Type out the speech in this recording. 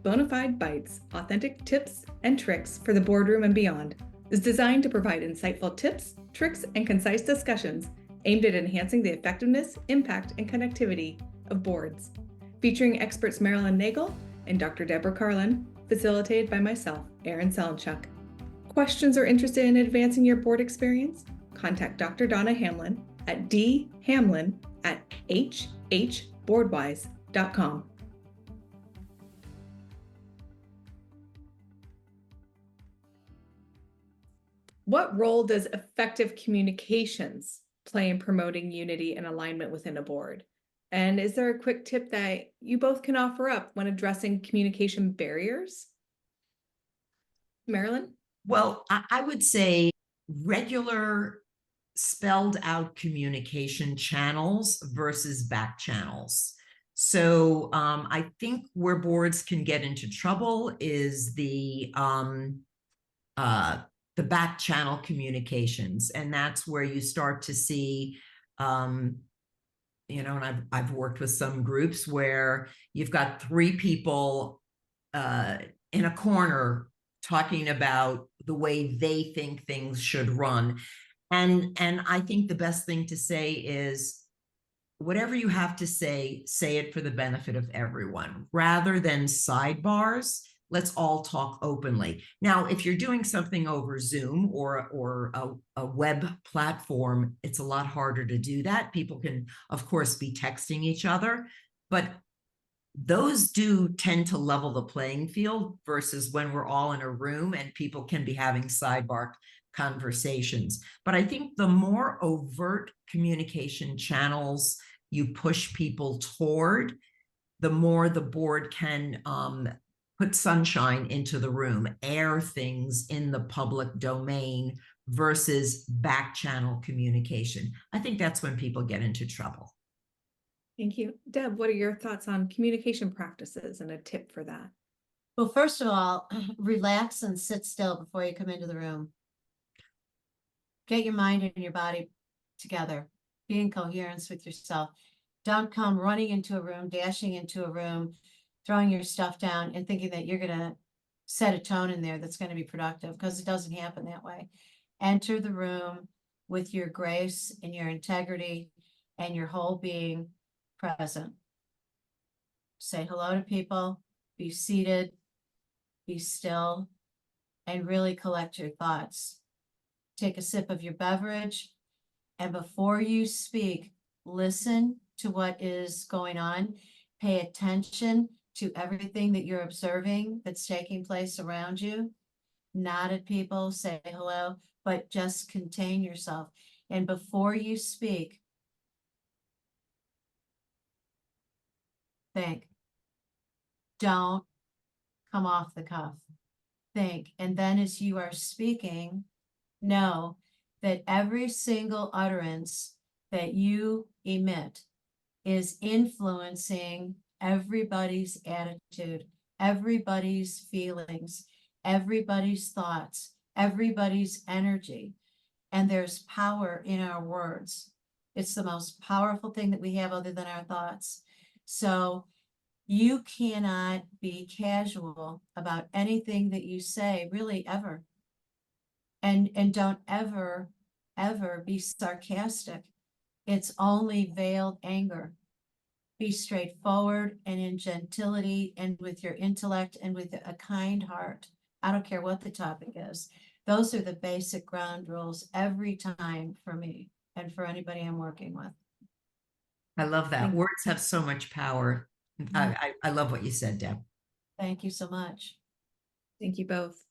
Bonafide Bites, authentic tips and tricks for the boardroom and beyond, is designed to provide insightful tips, tricks, and concise discussions aimed at enhancing the effectiveness, impact, and connectivity of boards. Featuring experts Marilyn Nagel and Dr. Deborah Carlin, facilitated by myself, Erin Selenchuk. Questions or interested in advancing your board experience? Contact Dr. Donna Hamlin at dhamlin@hhboardwise.com. What role does effective communications play in promoting unity and alignment within a board? And is there a quick tip that you both can offer up when addressing communication barriers? Marilyn? Well, I would say regular spelled out communication channels versus back channels. So I think where boards can get into trouble is the back channel communications, and that's where you start to see, and I've worked with some groups where you've got three people in a corner talking about the way they think things should run. And I think the best thing to say is, whatever you have to say it for the benefit of everyone. Rather than sidebars, let's all talk openly. Now, if you're doing something over Zoom or a web platform, it's a lot harder to do that. People can, of course, be texting each other, but those do tend to level the playing field versus when we're all in a room and people can be having sidebar conversations. But I think the more overt communication channels you push people toward, the more the board can put sunshine into the room, air things in the public domain versus back channel communication. I think that's when people get into trouble. Thank you. Deb, what are your thoughts on communication practices and a tip for that? Well, first of all, relax and sit still before you come into the room. Get your mind and your body together. Be in coherence with yourself. Don't come running into a room, dashing into a room, throwing your stuff down and thinking that you're going to set a tone in there that's going to be productive, because it doesn't happen that way. Enter the room with your grace and your integrity and your whole being present. Say hello to people, be seated, be still, and really collect your thoughts. Take a sip of your beverage, and before you speak, listen to what is going on. Pay attention to everything that you're observing that's taking place around you. Nod at people, say hello, but just contain yourself. And before you speak, think. Don't come off the cuff. Think. And then as you are speaking, know that every single utterance that you emit is influencing everybody's attitude, everybody's feelings, everybody's thoughts, everybody's energy. And there's power in our words. It's the most powerful thing that we have other than our thoughts. So you cannot be casual about anything that you say, really, ever. And don't ever be sarcastic. It's only veiled anger. Be straightforward and in gentility and with your intellect and with a kind heart. I don't care what the topic is. Those are the basic ground rules every time for me and for anybody I'm working with. I love that. Words have so much power. Mm-hmm. I love what you said, Deb. Thank you so much. Thank you both.